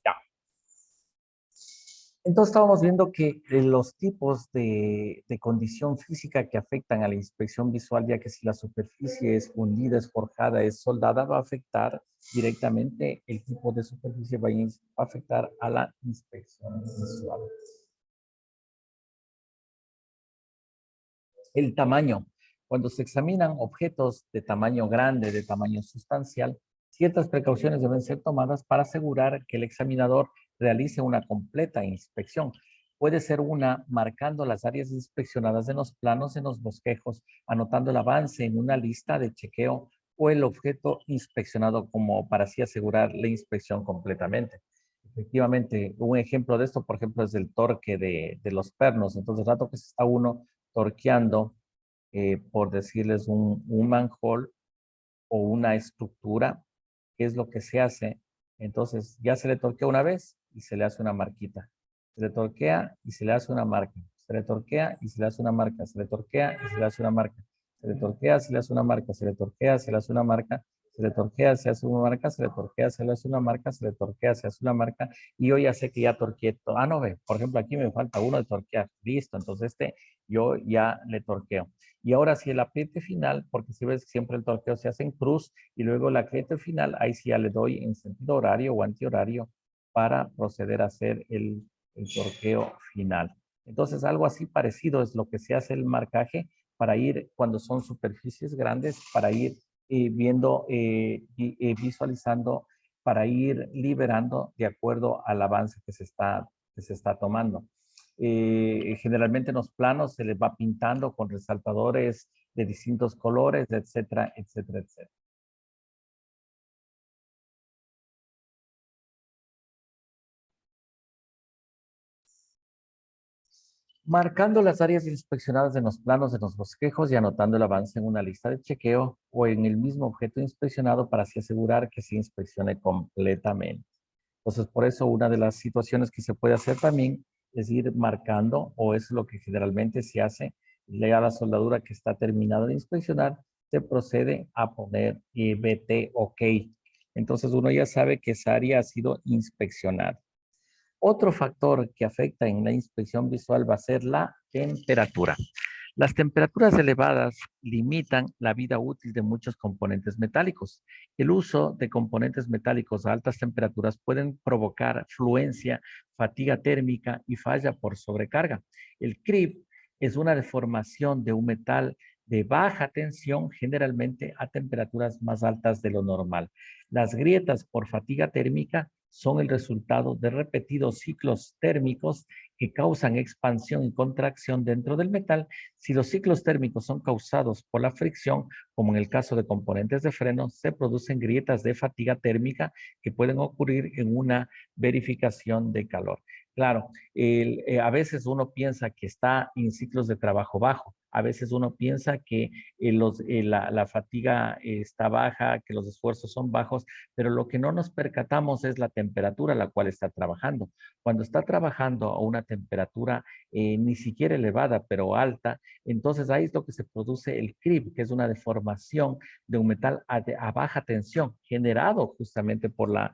Ya. Entonces estábamos viendo que los tipos de condición física que afectan a la inspección visual, ya que si la superficie es fundida, es forjada, es soldada, va a afectar directamente el tipo de superficie, va a afectar a la inspección visual. El tamaño. Cuando se examinan objetos de tamaño grande, de tamaño sustancial, ciertas precauciones deben ser tomadas para asegurar que el examinador realice una completa inspección. Puede ser una marcando las áreas inspeccionadas en los planos, en los bosquejos, anotando el avance en una lista de chequeo o el objeto inspeccionado como para así asegurar la inspección completamente. Efectivamente, un ejemplo de esto, por ejemplo, es el torque de los pernos. Entonces, el rato que se está uno torqueando, por decirles, un manhole o una estructura, ¿qué es lo que se hace? Entonces, ya se le torquea una vez y se le hace una marquita. Se le torquea y se le hace una marca. Se le torquea y se le hace una marca. Se le torquea y se le hace una marca. Se le torquea, se le hace una marca. Se le torquea, se le hace una marca. Se le torquea, se hace una marca. Se le torquea, se le hace una marca. Se le torquea, se hace una marca. Y yo ya sé que ya torqueé todo. Ah, no, ve. Por ejemplo, aquí me falta uno de torquear. Listo. Entonces, yo ya le torqueo. Y ahora sí el apriete final, porque si ves siempre el torqueo se hace en cruz y luego el apriete final, ahí sí ya le doy en sentido horario o antihorario para proceder a hacer el torqueo final. Entonces algo así parecido es lo que se hace el marcaje para ir, cuando son superficies grandes, para ir viendo, visualizando, para ir liberando de acuerdo al avance que se está tomando. Generalmente en los planos se les va pintando con resaltadores de distintos colores, etcétera, etcétera, etcétera. Marcando las áreas inspeccionadas en los planos de los bosquejos y anotando el avance en una lista de chequeo o en el mismo objeto inspeccionado para así asegurar que se inspeccione completamente. Entonces, por eso una de las situaciones que se puede hacer también es ir marcando, o es lo que generalmente se hace, ya la soldadura que está terminada de inspeccionar, se procede a poner BT OK. Entonces, uno ya sabe que esa área ha sido inspeccionada. Otro factor que afecta en la inspección visual va a ser la temperatura. Las temperaturas elevadas limitan la vida útil de muchos componentes metálicos. El uso de componentes metálicos a altas temperaturas pueden provocar fluencia, fatiga térmica y falla por sobrecarga. El CRIP es una deformación de un metal de baja tensión, generalmente a temperaturas más altas de lo normal. Las grietas por fatiga térmica son el resultado de repetidos ciclos térmicos que causan expansión y contracción dentro del metal. Si los ciclos térmicos son causados por la fricción, como en el caso de componentes de freno, se producen grietas de fatiga térmica que pueden ocurrir en una verificación de calor. Claro, a veces uno piensa que está en ciclos de trabajo bajo, a veces uno piensa que la fatiga está baja, que los esfuerzos son bajos, pero lo que no nos percatamos es la temperatura a la cual está trabajando. Cuando está trabajando a una temperatura ni siquiera elevada, pero alta, entonces ahí es lo que se produce el CRIP, que es una deformación de un metal a baja tensión, generado justamente por la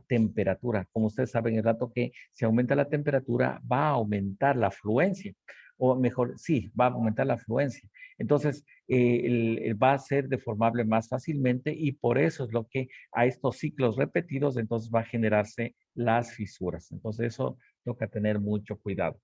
temperatura. Como ustedes saben, el rato que se aumenta la temperatura, va a aumentar la fluencia, o mejor, sí, va a aumentar la fluencia. Entonces, va a ser deformable más fácilmente y por eso es lo que a estos ciclos repetidos, entonces va a generarse las fisuras. Entonces, eso toca tener mucho cuidado.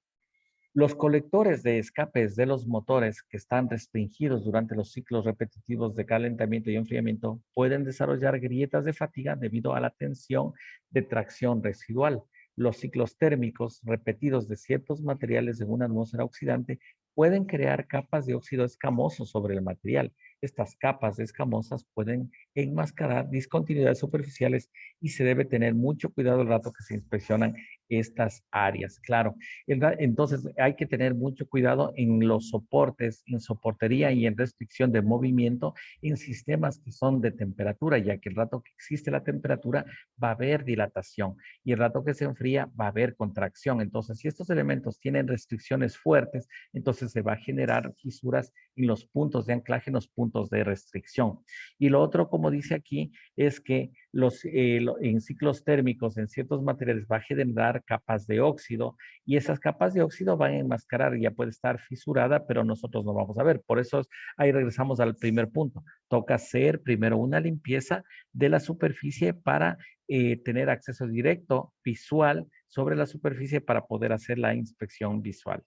Los colectores de escapes de los motores que están restringidos durante los ciclos repetitivos de calentamiento y enfriamiento pueden desarrollar grietas de fatiga debido a la tensión de tracción residual. Los ciclos térmicos repetidos de ciertos materiales en una atmósfera oxidante pueden crear capas de óxido escamoso sobre el material. Estas capas escamosas pueden enmascarar discontinuidades superficiales y se debe tener mucho cuidado el rato que se inspeccionan estas áreas. Claro, entonces hay que tener mucho cuidado en los soportes, en soportería y en restricción de movimiento en sistemas que son de temperatura, ya que el rato que existe la temperatura va a haber dilatación y el rato que se enfría va a haber contracción. Entonces, si estos elementos tienen restricciones fuertes, entonces se va a generar fisuras en los puntos de anclaje, en los puntos puntos de restricción. Y lo otro, como dice aquí, es que en ciclos térmicos en ciertos materiales va a generar capas de óxido y esas capas de óxido van a enmascarar, ya puede estar fisurada, pero nosotros no vamos a ver. Por eso ahí regresamos al primer punto. Toca hacer primero una limpieza de la superficie para tener acceso directo visual sobre la superficie para poder hacer la inspección visual.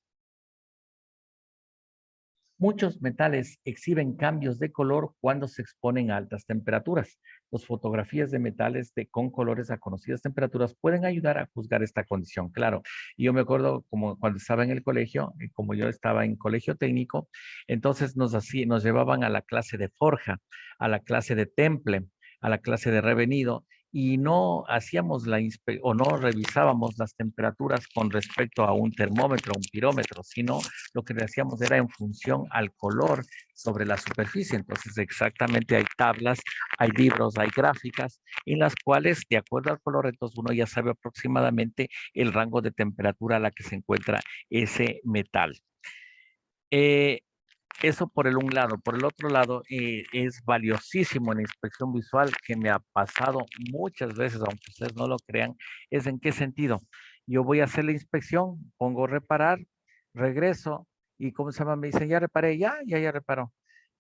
Muchos metales exhiben cambios de color cuando se exponen a altas temperaturas. Las fotografías de metales con colores a conocidas temperaturas pueden ayudar a juzgar esta condición, claro. Y yo me acuerdo como cuando estaba en el colegio, como yo estaba en colegio técnico, entonces nos llevaban a la clase de forja, a la clase de temple, a la clase de revenido, y no hacíamos o no revisábamos las temperaturas con respecto a un termómetro, un pirómetro, sino lo que le hacíamos era en función al color sobre la superficie. Entonces, exactamente hay tablas, hay libros, hay gráficas en las cuales, de acuerdo al color, entonces uno ya sabe aproximadamente el rango de temperatura a la que se encuentra ese metal. Eso por el un lado. Por el otro lado, es valiosísimo en la inspección visual que me ha pasado muchas veces, aunque ustedes no lo crean, es en qué sentido. Yo voy a hacer la inspección, pongo reparar, regreso y ¿cómo se llama? Me dicen, ya reparé, ya reparó.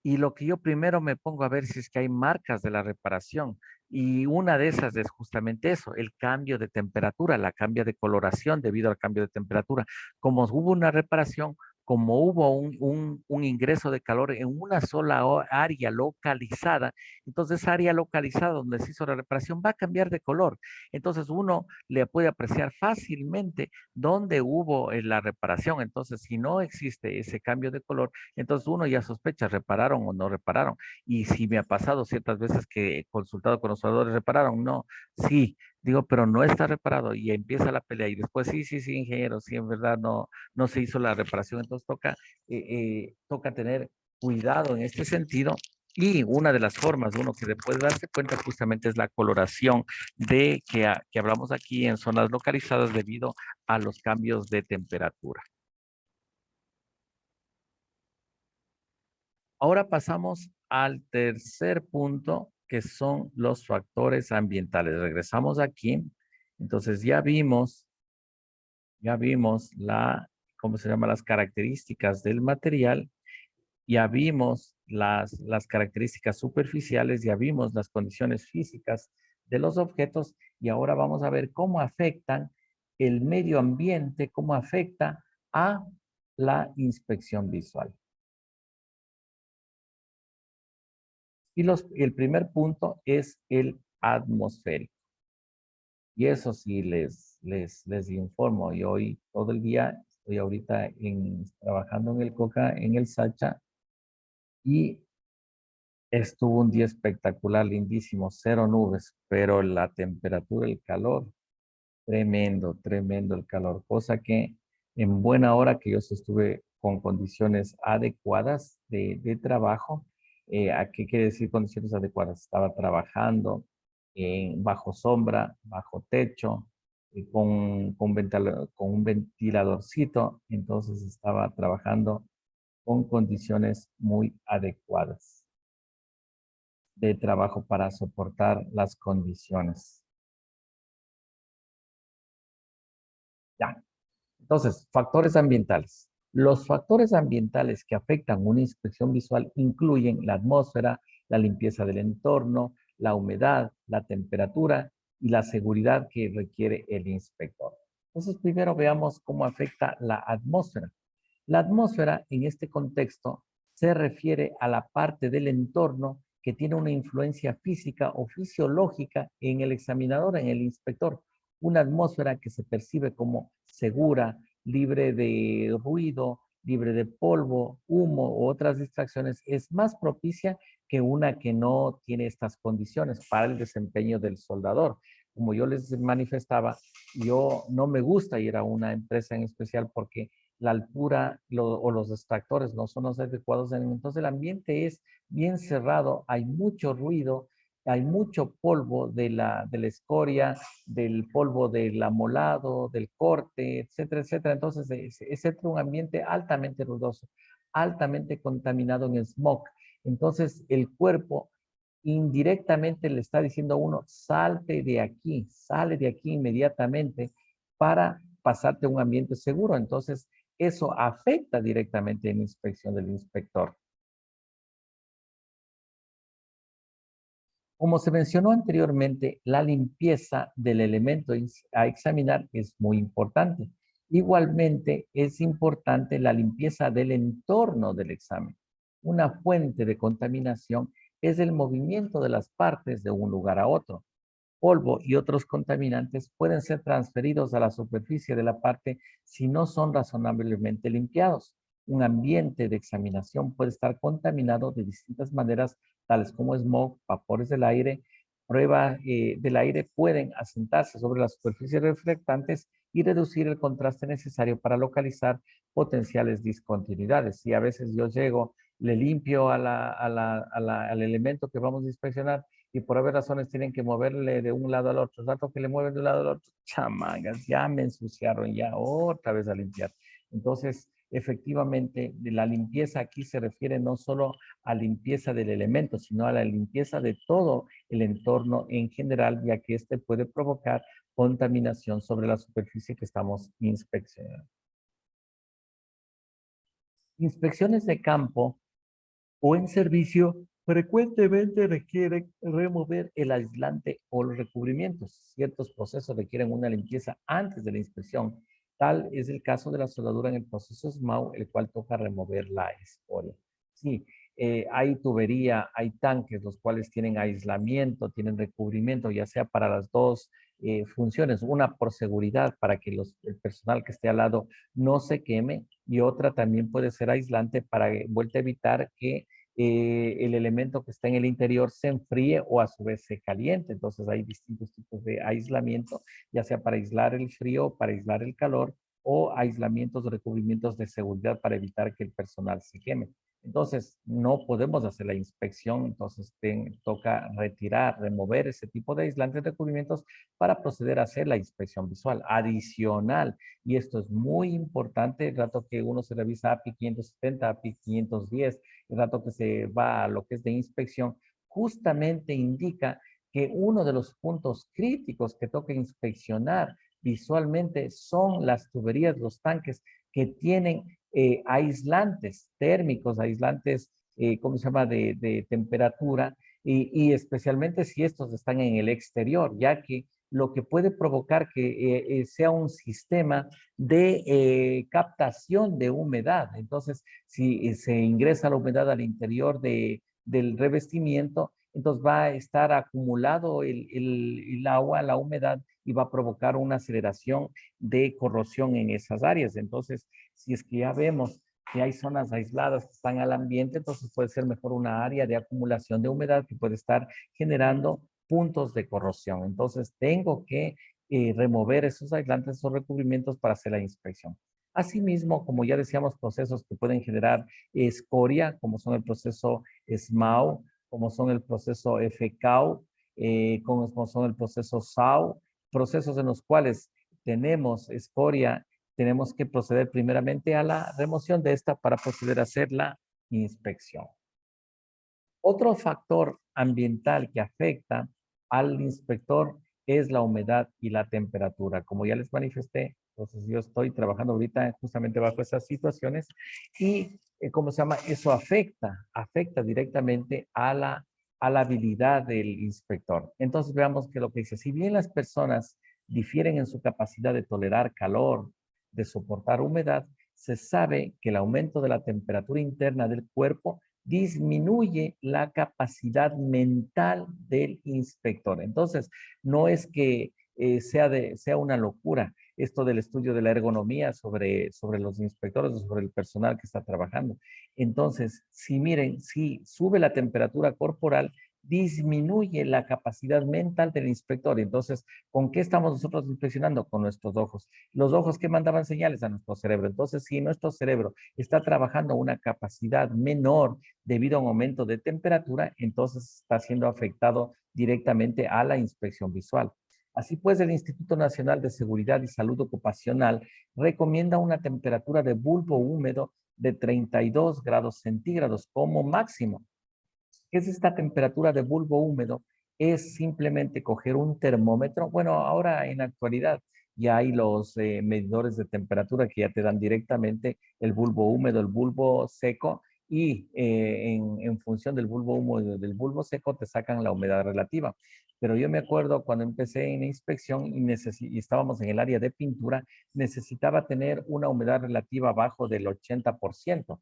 Y lo que yo primero me pongo a ver si es que hay marcas de la reparación. Y una de esas es justamente eso, el cambio de temperatura, la cambio de coloración debido al cambio de temperatura. Como hubo una reparación, como hubo un ingreso de calor en una sola área localizada, entonces esa área localizada donde se hizo la reparación va a cambiar de color. Entonces uno le puede apreciar fácilmente dónde hubo la reparación. Entonces, si no existe ese cambio de color, entonces uno ya sospecha, repararon o no repararon. Y si me ha pasado ciertas veces que he consultado con los usuarios, repararon, no, sí, digo, pero no está reparado y empieza la pelea y después sí, ingeniero, sí, en verdad no se hizo la reparación. Entonces toca tener cuidado en este sentido. Y una de las formas de uno que puede darse cuenta justamente es la coloración que hablamos aquí en zonas localizadas debido a los cambios de temperatura. Ahora pasamos al tercer punto, que son los factores ambientales. Regresamos aquí. Entonces ya vimos ¿cómo se llama? Las características del material, ya vimos las características superficiales, ya vimos las condiciones físicas de los objetos y ahora vamos a ver cómo afectan el medio ambiente, cómo afecta a la inspección visual. Y el primer punto es el atmosférico. Y eso sí les informo. Yo hoy todo el día estoy ahorita trabajando en el COCA, en el SACHA, y estuvo un día espectacular, lindísimo, cero nubes, pero la temperatura, el calor, tremendo el calor, cosa que en buena hora que yo estuve con condiciones adecuadas de trabajo. ¿A qué quiere decir condiciones adecuadas? Estaba trabajando bajo sombra, bajo techo, con un ventiladorcito, entonces estaba trabajando con condiciones muy adecuadas de trabajo para soportar las condiciones. Ya. Entonces, factores ambientales. Los factores ambientales que afectan una inspección visual incluyen la atmósfera, la limpieza del entorno, la humedad, la temperatura y la seguridad que requiere el inspector. Entonces, primero veamos cómo afecta la atmósfera. La atmósfera, en este contexto, se refiere a la parte del entorno que tiene una influencia física o fisiológica en el examinador, en el inspector. Una atmósfera que se percibe como segura, libre de ruido, libre de polvo, humo u otras distracciones, es más propicia que una que no tiene estas condiciones para el desempeño del soldador. Como yo les manifestaba, yo no me gusta ir a una empresa en especial porque la altura o los extractores no son los adecuados. Entonces el ambiente es bien cerrado, hay mucho ruido, hay mucho polvo de la escoria, del polvo del amolado, del corte, etcétera, etcétera. Entonces es un ambiente altamente ruidoso, altamente contaminado en smog. Entonces, el cuerpo indirectamente le está diciendo a uno, salte de aquí, sale de aquí inmediatamente para pasarte a un ambiente seguro. Entonces, eso afecta directamente en la inspección del inspector. Como se mencionó anteriormente, la limpieza del elemento a examinar es muy importante. Igualmente, es importante la limpieza del entorno del examen. Una fuente de contaminación es el movimiento de las partes de un lugar a otro. Polvo y otros contaminantes pueden ser transferidos a la superficie de la parte si no son razonablemente limpiados. Un ambiente de examinación puede estar contaminado de distintas maneras, tales como smog, vapores del aire. Pruebas del aire pueden asentarse sobre las superficies reflectantes y reducir el contraste necesario para localizar potenciales discontinuidades. Si a veces yo llego, le limpio al elemento que vamos a inspeccionar, y por haber razones tienen que moverle de un lado al otro. El rato que le mueven de un lado al otro, chamangas, ya me ensuciaron, ya otra vez a limpiar. Entonces, efectivamente, la limpieza aquí se refiere no solo a limpieza del elemento, sino a la limpieza de todo el entorno en general, ya que este puede provocar contaminación sobre la superficie que estamos inspeccionando. Inspecciones de campo o en servicio frecuentemente requieren remover el aislante o los recubrimientos. Ciertos procesos requieren una limpieza antes de la inspección. Tal es el caso de la soldadura en el proceso SMAU, el cual toca remover la escoria. Sí, hay tubería, hay tanques, los cuales tienen aislamiento, tienen recubrimiento, ya sea para las dos funciones. Una por seguridad, para que el personal que esté al lado no se queme, y otra también puede ser aislante para vuelta a evitar que el elemento que está en el interior se enfríe o a su vez se caliente. Entonces hay distintos tipos de aislamiento, ya sea para aislar el frío, para aislar el calor, o aislamientos o recubrimientos de seguridad para evitar que el personal se queme. Entonces, no podemos hacer la inspección, entonces toca retirar, remover ese tipo de aislantes y recubrimientos para proceder a hacer la inspección visual. Adicional, y esto es muy importante, el rato que uno se revisa API 570, API 510, el rato que se va a lo que es de inspección, justamente indica que uno de los puntos críticos que toca inspeccionar visualmente son las tuberías, los tanques que tienen aislantes térmicos, aislantes, ¿cómo se llama?, de temperatura, y especialmente si estos están en el exterior, ya que lo que puede provocar que sea un sistema de captación de humedad. Entonces, si se ingresa la humedad al interior del revestimiento, entonces va a estar acumulado el agua, la humedad, y va a provocar una aceleración de corrosión en esas áreas. Entonces, si es que ya vemos que hay zonas aisladas que están al ambiente, entonces puede ser mejor una área de acumulación de humedad que puede estar generando puntos de corrosión. Entonces, tengo que remover esos aislantes o recubrimientos para hacer la inspección. Asimismo, como ya decíamos, procesos que pueden generar escoria, como son el proceso SMAU, como son el proceso FCAU, como son el proceso SAU, procesos en los cuales tenemos escoria, tenemos que proceder primeramente a la remoción de esta para proceder a hacer la inspección. Otro factor ambiental que afecta al inspector es la humedad y la temperatura. Como ya les manifesté, entonces yo estoy trabajando ahorita justamente bajo esas situaciones, y, ¿cómo se llama? Eso afecta directamente a la habilidad del inspector. Entonces veamos que lo que dice, si bien las personas difieren en su capacidad de tolerar calor, de soportar humedad, se sabe que el aumento de la temperatura interna del cuerpo disminuye la capacidad mental del inspector. Entonces, no es que sea una locura esto del estudio de la ergonomía sobre los inspectores o sobre el personal que está trabajando. Entonces, si miren, si sube la temperatura corporal, disminuye la capacidad mental del inspector. Entonces, ¿con qué estamos nosotros inspeccionando? Con nuestros ojos. Los ojos que mandaban señales a nuestro cerebro. Entonces, si nuestro cerebro está trabajando a una capacidad menor debido a un aumento de temperatura, entonces está siendo afectado directamente a la inspección visual. Así pues, el Instituto Nacional de Seguridad y Salud Ocupacional recomienda una temperatura de bulbo húmedo de 32 grados centígrados como máximo. ¿Qué es esta temperatura de bulbo húmedo? Es simplemente coger un termómetro. Bueno, ahora en la actualidad ya hay los medidores de temperatura que ya te dan directamente el bulbo húmedo, el bulbo seco y en función del bulbo húmedo y del bulbo seco te sacan la humedad relativa. Pero yo me acuerdo cuando empecé en la inspección y estábamos en el área de pintura, necesitaba tener una humedad relativa abajo del 80%.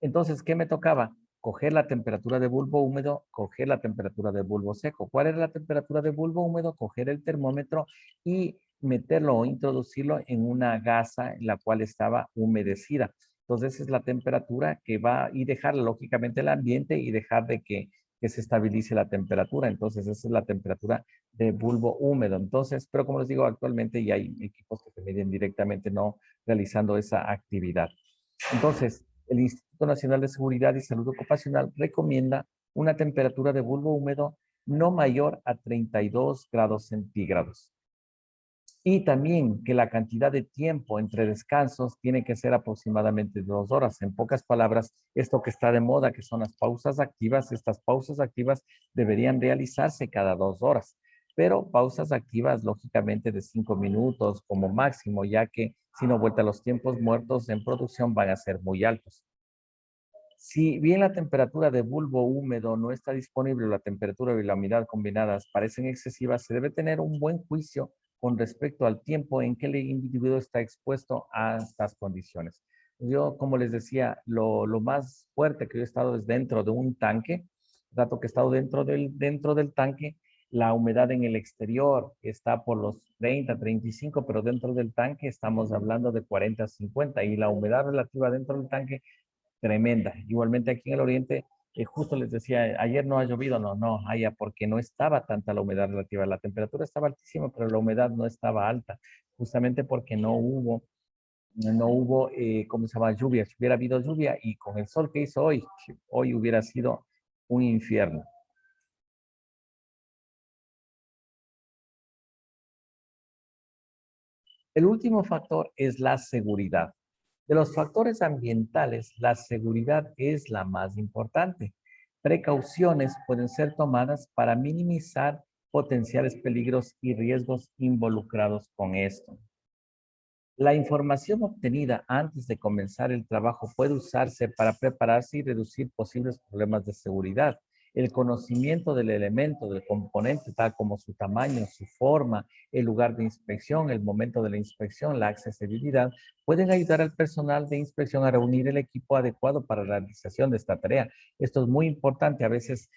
Entonces, ¿qué me tocaba? Coger la temperatura de bulbo húmedo, coger la temperatura de bulbo seco. ¿Cuál era la temperatura de bulbo húmedo? Coger el termómetro y meterlo o introducirlo en una gasa en la cual estaba humedecida. Entonces, esa es la temperatura que va y dejar lógicamente el ambiente y dejar de que se estabilice la temperatura. Entonces, esa es la temperatura de bulbo húmedo. Entonces, pero como les digo, actualmente ya hay equipos que te miden directamente, no realizando esa actividad. Entonces, el Instituto Nacional de Seguridad y Salud Ocupacional recomienda una temperatura de bulbo húmedo no mayor a 32 grados centígrados. Y también que la cantidad de tiempo entre descansos tiene que ser aproximadamente 2 horas. En pocas palabras, esto que está de moda, que son las pausas activas, estas pausas activas deberían realizarse cada 2 horas. Pero pausas activas, lógicamente, de 5 minutos como máximo, ya que si no vuelta los tiempos muertos en producción van a ser muy altos. Si bien la temperatura de bulbo húmedo no está disponible, la temperatura y la humedad combinadas parecen excesivas, se debe tener un buen juicio con respecto al tiempo en que el individuo está expuesto a estas condiciones. Yo, como les decía, lo más fuerte que yo he estado es dentro de un tanque. Dato que he estado dentro del tanque, la humedad en el exterior está por los 30, 35, pero dentro del tanque estamos hablando de 40, 50 y la humedad relativa dentro del tanque tremenda. Igualmente aquí en el oriente, justo les decía, ayer no ha llovido, no, allá porque no estaba tanta la humedad relativa. La temperatura estaba altísima, pero la humedad no estaba alta, justamente porque no hubo, ¿cómo se llama? Lluvia. Si hubiera habido lluvia y con el sol que hizo hoy hubiera sido un infierno. El último factor es la seguridad. De los factores ambientales, la seguridad es la más importante. Precauciones pueden ser tomadas para minimizar potenciales peligros y riesgos involucrados con esto. La información obtenida antes de comenzar el trabajo puede usarse para prepararse y reducir posibles problemas de seguridad. El conocimiento del elemento, del componente, tal como su tamaño, su forma, el lugar de inspección, el momento de la inspección, la accesibilidad, pueden ayudar al personal de inspección a reunir el equipo adecuado para la realización de esta tarea. Esto es muy importante. A veces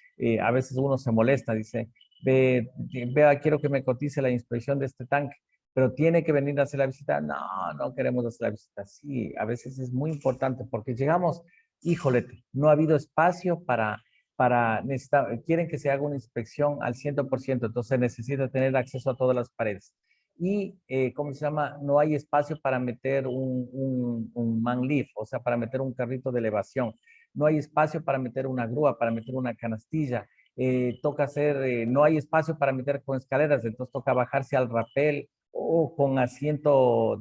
uno se molesta, dice, vea, quiero que me cotice la inspección de este tanque, pero tiene que venir a hacer la visita. No, no queremos hacer la visita. Sí, a veces es muy importante porque llegamos, híjole, no ha habido espacio quieren que se haga una inspección al 100%, entonces necesita tener acceso a todas las paredes. Y, ¿cómo se llama? No hay espacio para meter un man lift, o sea, para meter un carrito de elevación. No hay espacio para meter una grúa, para meter una canastilla. No hay espacio para meter con escaleras, entonces toca bajarse al rapel o con asiento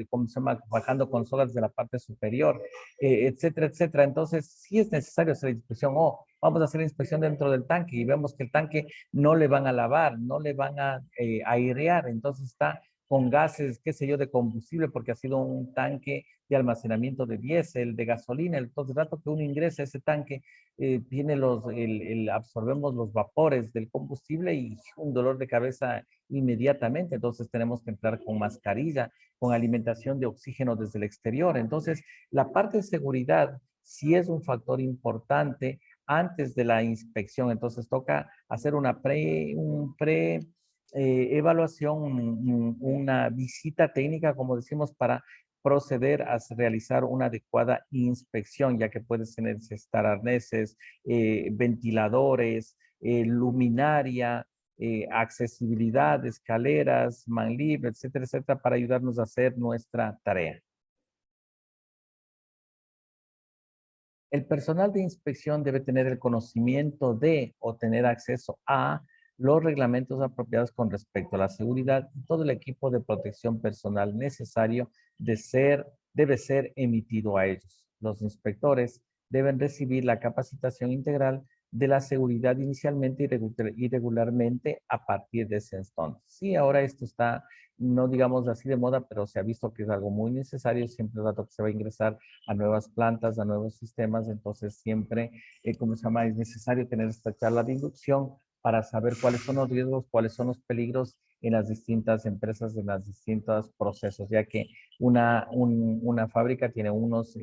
¿cómo se llama? Bajando con sogas de la parte superior, etcétera, etcétera. Entonces, sí es necesario hacer la inspección. Vamos a hacer la inspección dentro del tanque y vemos que el tanque no le van a lavar, no le van a airear, entonces está con gases, qué sé yo, de combustible, porque ha sido un tanque de almacenamiento de diésel, de gasolina. Entonces, el rato que uno ingresa a ese tanque, absorbemos los vapores del combustible y un dolor de cabeza inmediatamente. Entonces tenemos que entrar con mascarilla, con alimentación de oxígeno desde el exterior. Entonces, la parte de seguridad sí es un factor importante antes de la inspección. Entonces toca hacer evaluación, una visita técnica, como decimos, para proceder a realizar una adecuada inspección, ya que puedes necesitar arneses, ventiladores, luminaria, accesibilidad, escaleras, man libre, etcétera, etcétera, para ayudarnos a hacer nuestra tarea. El personal de inspección debe tener el conocimiento de o tener acceso a los reglamentos apropiados con respecto a la seguridad y todo el equipo de protección personal necesario debe ser emitido a ellos. Los inspectores deben recibir la capacitación integral de la seguridad inicialmente y regularmente a partir de ese entonces. Sí, ahora esto está, no digamos así de moda, pero se ha visto que es algo muy necesario, siempre el rato que se va a ingresar a nuevas plantas, a nuevos sistemas, entonces siempre, ¿cómo se llama? Es necesario tener esta charla de inducción para saber cuáles son los riesgos, cuáles son los peligros en las distintas empresas, en los distintos procesos, ya que una fábrica tiene unos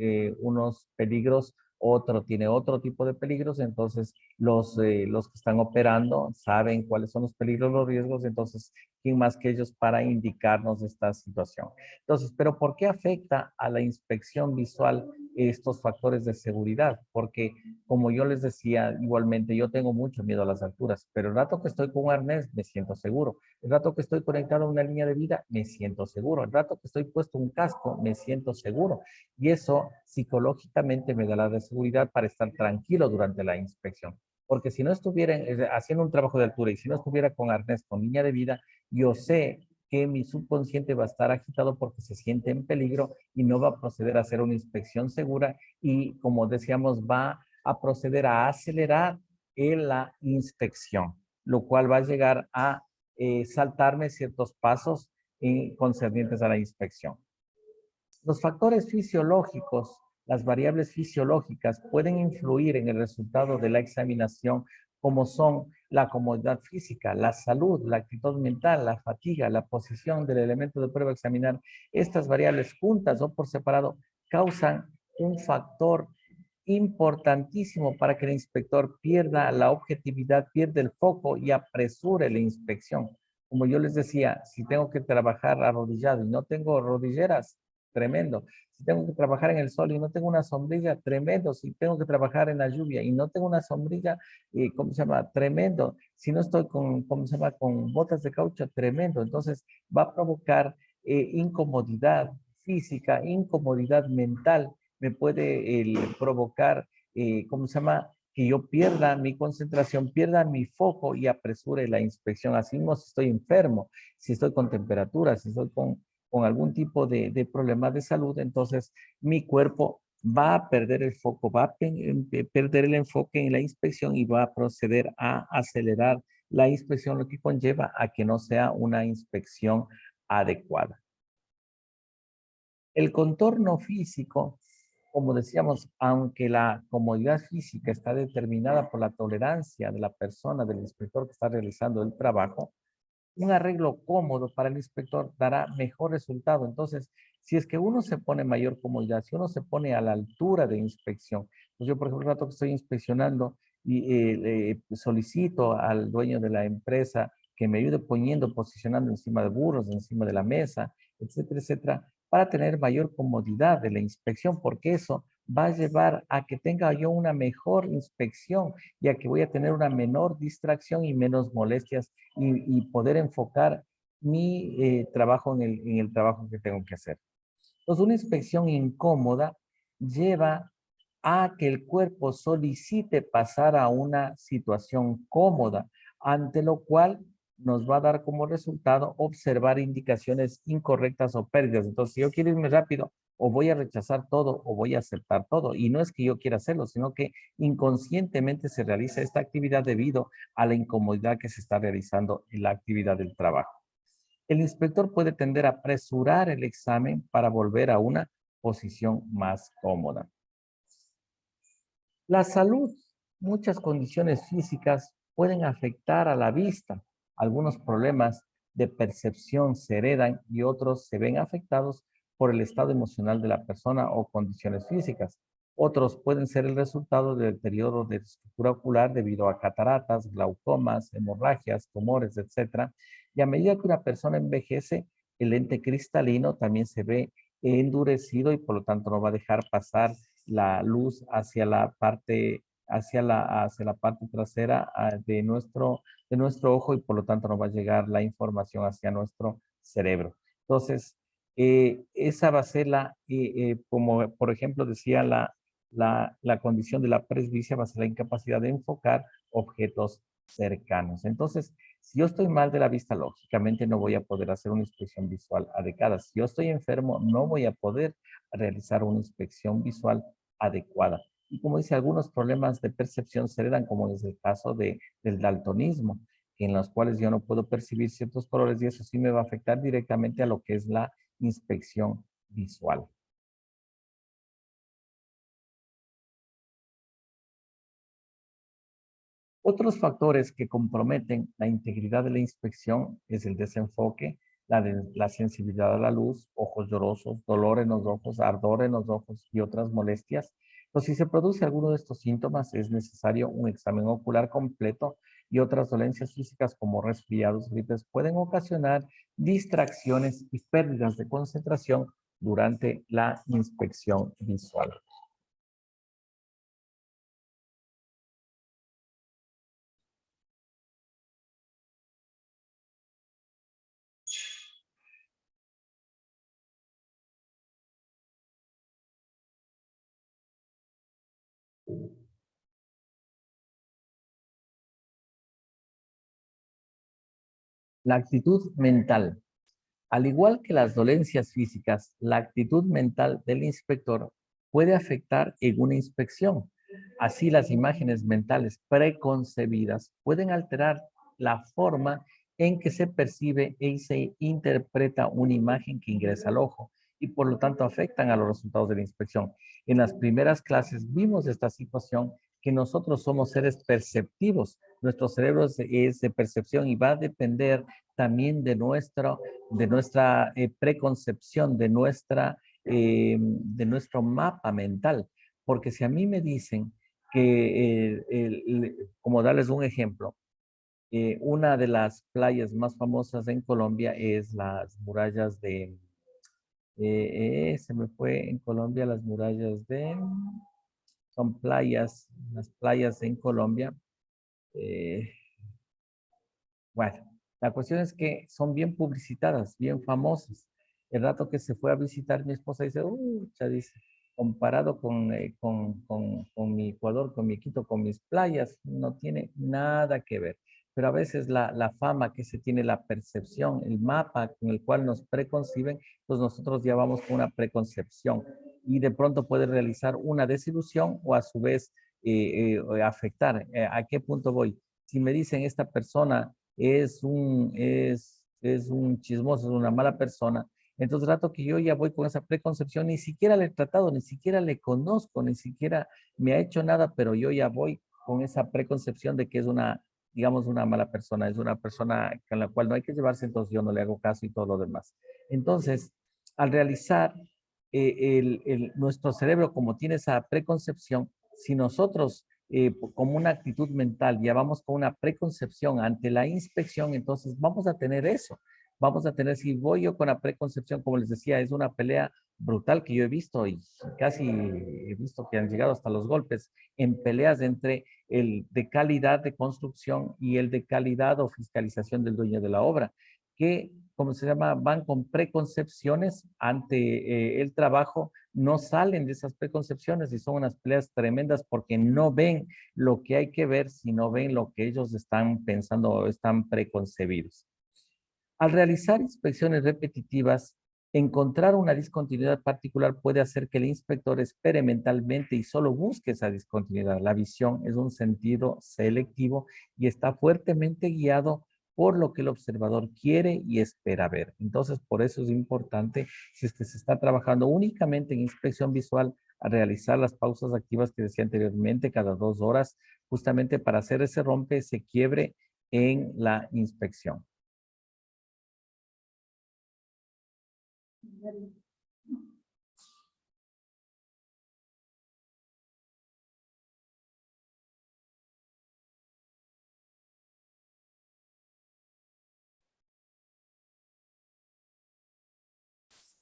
peligros, otro tiene otro tipo de peligros, entonces los que están operando saben cuáles son los peligros, los riesgos, entonces, ¿quién más que ellos para indicarnos esta situación? Entonces, ¿pero por qué afecta a la inspección visual estos factores de seguridad? Porque, como yo les decía, igualmente yo tengo mucho miedo a las alturas, pero el rato que estoy con un arnés me siento seguro. El rato que estoy conectado a una línea de vida, me siento seguro. El rato que estoy puesto un casco, me siento seguro. Y eso psicológicamente me da la seguridad para estar tranquilo durante la inspección. Porque si no estuviera haciendo un trabajo de altura y si no estuviera con arnés, con línea de vida, yo sé que mi subconsciente va a estar agitado porque se siente en peligro y no va a proceder a hacer una inspección segura y, como decíamos, va a proceder a acelerar la inspección, lo cual va a llegar a saltarme ciertos pasos concernientes a la inspección. Los factores fisiológicos, las variables fisiológicas pueden influir en el resultado de la examinación, como son la comodidad física, la salud, la actitud mental, la fatiga, la posición del elemento de prueba a examinar. Estas variables juntas o por separado causan un factor importantísimo para que el inspector pierda la objetividad, pierda el foco y apresure la inspección. Como yo les decía, si tengo que trabajar arrodillado y no tengo rodilleras, tremendo. Si tengo que trabajar en el sol y no tengo una sombrilla, tremendo. Si tengo que trabajar en la lluvia y no tengo una sombrilla, ¿cómo se llama? Tremendo. Si no estoy con, ¿cómo se llama? Con botas de caucho, tremendo. Entonces va a provocar incomodidad física, incomodidad mental. Me puede provocar, ¿cómo se llama? Que yo pierda mi concentración, pierda mi foco y apresure la inspección. Así mismo, si estoy enfermo, si estoy con temperatura, si estoy con algún tipo de problema de salud, entonces mi cuerpo va a perder el foco, va a perder el enfoque en la inspección y va a proceder a acelerar la inspección, lo que conlleva a que no sea una inspección adecuada. El contorno físico, como decíamos, aunque la comodidad física está determinada por la tolerancia de la persona, del inspector que está realizando el trabajo, un arreglo cómodo para el inspector dará mejor resultado. Entonces, si es que uno se pone mayor comodidad, si uno se pone a la altura de inspección, pues yo, por ejemplo, el rato que estoy inspeccionando y solicito al dueño de la empresa que me ayude poniendo, posicionando encima de burros, encima de la mesa, etcétera, etcétera, para tener mayor comodidad de la inspección, porque eso va a llevar a que tenga yo una mejor inspección, ya que voy a tener una menor distracción y menos molestias y poder enfocar mi trabajo en el trabajo que tengo que hacer. Entonces, una inspección incómoda lleva a que el cuerpo solicite pasar a una situación cómoda, ante lo cual nos va a dar como resultado observar indicaciones incorrectas o pérdidas. Entonces, si yo quiero irme rápido, o voy a rechazar todo o voy a aceptar todo. Y no es que yo quiera hacerlo, sino que inconscientemente se realiza esta actividad debido a la incomodidad que se está realizando en la actividad del trabajo. El inspector puede tender a apresurar el examen para volver a una posición más cómoda. La salud, muchas condiciones físicas pueden afectar a la vista. Algunos problemas de percepción se heredan y otros se ven afectados por el estado emocional de la persona o condiciones físicas. Otros pueden ser el resultado del deterioro de estructura ocular debido a cataratas, glaucomas, hemorragias, tumores, etc. Y a medida que una persona envejece, el lente cristalino también se ve endurecido y por lo tanto no va a dejar pasar la luz hacia la parte, hacia la parte trasera de nuestro ojo y por lo tanto no va a llegar la información hacia nuestro cerebro. Entonces, esa va a ser como por ejemplo decía la condición de la presbicia, va a ser la incapacidad de enfocar objetos cercanos. Entonces, si yo estoy mal de la vista, lógicamente no voy a poder hacer una inspección visual adecuada. Si yo estoy enfermo, no voy a poder realizar una inspección visual adecuada. Y como dice, algunos problemas de percepción se heredan, como es el caso del daltonismo, en los cuales yo no puedo percibir ciertos colores y eso sí me va a afectar directamente a lo que es la inspección visual. Otros factores que comprometen la integridad de la inspección es el desenfoque, la sensibilidad a la luz, ojos llorosos, dolor en los ojos, ardor en los ojos y otras molestias. Entonces, si se produce alguno de estos síntomas, es necesario un examen ocular completo y otras dolencias físicas como resfriados, gripes pueden ocasionar distracciones y pérdidas de concentración durante la inspección visual. La actitud mental. Al igual que las dolencias físicas, la actitud mental del inspector puede afectar en una inspección. Así, las imágenes mentales preconcebidas pueden alterar la forma en que se percibe y se interpreta una imagen que ingresa al ojo y por lo tanto afectan a los resultados de la inspección. En las primeras clases vimos esta situación que nosotros somos seres perceptivos. Nuestro cerebro es de percepción y va a depender también de nuestra preconcepción, de nuestro mapa mental. Porque si a mí me dicen que, como darles un ejemplo, una de las playas más famosas en Colombia es las murallas se me fue en Colombia las murallas son playas, las playas en Colombia. eh, Bueno, la cuestión es que son bien publicitadas, bien famosas. El rato que se fue a visitar mi esposa dice, ya dice, comparado con mi Ecuador, con mi Quito, con mis playas, no tiene nada que ver. Pero a veces la fama que se tiene, la percepción, el mapa con el cual nos preconciben, pues nosotros ya vamos con una preconcepción y de pronto puede realizar una desilusión o a su vez afectar. ¿A qué punto voy? Si me dicen esta persona es un chismoso, es una mala persona. Entonces, rato que yo ya voy con esa preconcepción, ni siquiera le he tratado, ni siquiera le conozco, ni siquiera me ha hecho nada, pero yo ya voy con esa preconcepción de que es una, digamos, una mala persona, es una persona con la cual no hay que llevarse, entonces yo no le hago caso y todo lo demás. Entonces, al realizar nuestro cerebro, como tiene esa preconcepción, si nosotros como una actitud mental, ya vamos con una preconcepción ante la inspección, entonces vamos a tener eso. Vamos a tener, si voy yo con la preconcepción, como les decía, es una pelea brutal que yo he visto y casi he visto que han llegado hasta los golpes en peleas entre el de calidad de construcción y el de calidad o fiscalización del dueño de la obra, que, como se llama, van con preconcepciones ante el trabajo, no salen de esas preconcepciones y son unas peleas tremendas porque no ven lo que hay que ver, sino ven lo que ellos están pensando o están preconcebidos. Al realizar inspecciones repetitivas, encontrar una discontinuidad particular puede hacer que el inspector espere mentalmente y solo busque esa discontinuidad. La visión es un sentido selectivo y está fuertemente guiado por lo que el observador quiere y espera ver. Entonces, por eso es importante, si es que se está trabajando únicamente en inspección visual, a realizar las pausas activas que decía anteriormente, cada 2 horas, justamente para hacer ese rompe, ese quiebre en la inspección.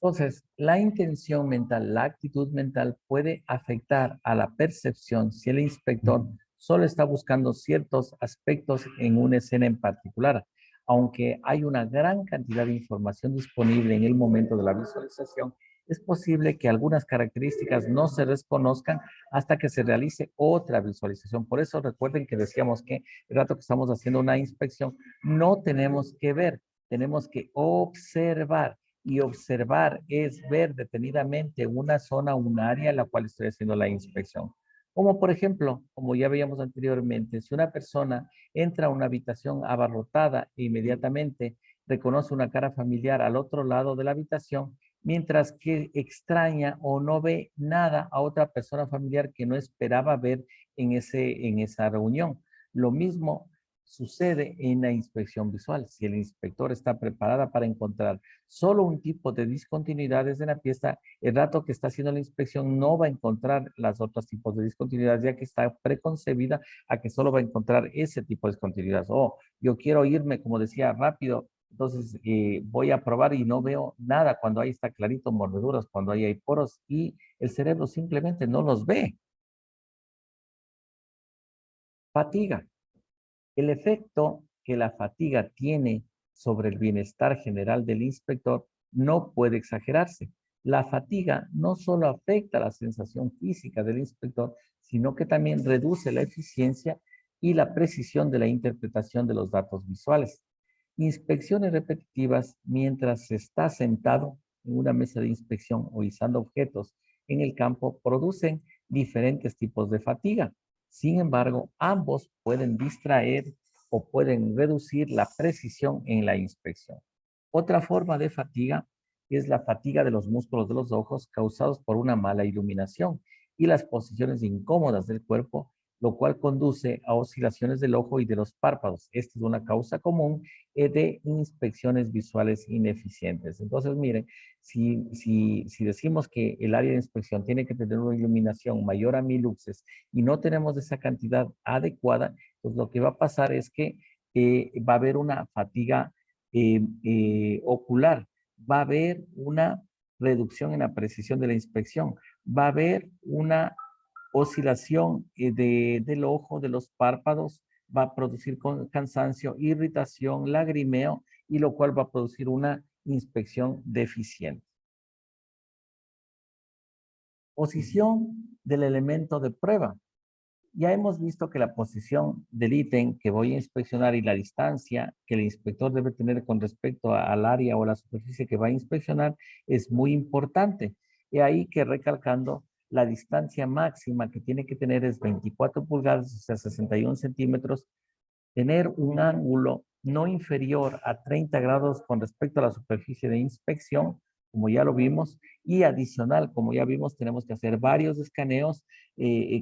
Entonces, la intención mental, la actitud mental puede afectar a la percepción si el inspector solo está buscando ciertos aspectos en una escena en particular. Aunque hay una gran cantidad de información disponible en el momento de la visualización, es posible que algunas características no se reconozcan hasta que se realice otra visualización. Por eso recuerden que decíamos que el rato que estamos haciendo una inspección, no tenemos que ver, tenemos que observar. Y observar es ver detenidamente una zona, un área en la cual estoy haciendo la inspección. Como por ejemplo, como ya veíamos anteriormente, si una persona entra a una habitación abarrotada e inmediatamente reconoce una cara familiar al otro lado de la habitación, mientras que extraña o no ve nada a otra persona familiar que no esperaba ver en esa reunión. Lo mismo sucede en la inspección visual. Si el inspector está preparada para encontrar solo un tipo de discontinuidades en la pieza, el rato que está haciendo la inspección no va a encontrar las otros tipos de discontinuidades, ya que está preconcebida a que solo va a encontrar ese tipo de discontinuidades. Oh, yo quiero irme, como decía, rápido, entonces voy a probar y no veo nada cuando ahí está clarito, mordeduras, cuando ahí hay poros y el cerebro simplemente no los ve. Fatiga. El efecto que la fatiga tiene sobre el bienestar general del inspector no puede exagerarse. La fatiga no solo afecta la sensación física del inspector, sino que también reduce la eficiencia y la precisión de la interpretación de los datos visuales. Inspecciones repetitivas mientras se está sentado en una mesa de inspección o izando objetos en el campo producen diferentes tipos de fatiga. Sin embargo, ambos pueden distraer o pueden reducir la precisión en la inspección. Otra forma de fatiga es la fatiga de los músculos de los ojos causados por una mala iluminación y las posiciones incómodas del cuerpo, lo cual conduce a oscilaciones del ojo y de los párpados. Esta es una causa común de inspecciones visuales ineficientes. Entonces, miren, si decimos que el área de inspección tiene que tener una iluminación mayor a 1000 luxes y no tenemos esa cantidad adecuada, pues lo que va a pasar es que va a haber una fatiga ocular, va a haber una reducción en la precisión de la inspección, va a haber una oscilación del ojo, de los párpados, va a producir cansancio, irritación, lagrimeo, y lo cual va a producir una inspección deficiente. Posición del elemento de prueba. Ya hemos visto que la posición del ítem que voy a inspeccionar y la distancia que el inspector debe tener con respecto al área o la superficie que va a inspeccionar es muy importante. Y ahí que recalcando, la distancia máxima que tiene que tener es 24 pulgadas, o sea, 61 centímetros, tener un ángulo no inferior a 30 grados con respecto a la superficie de inspección, como ya lo vimos, y adicional, como ya vimos, tenemos que hacer varios escaneos,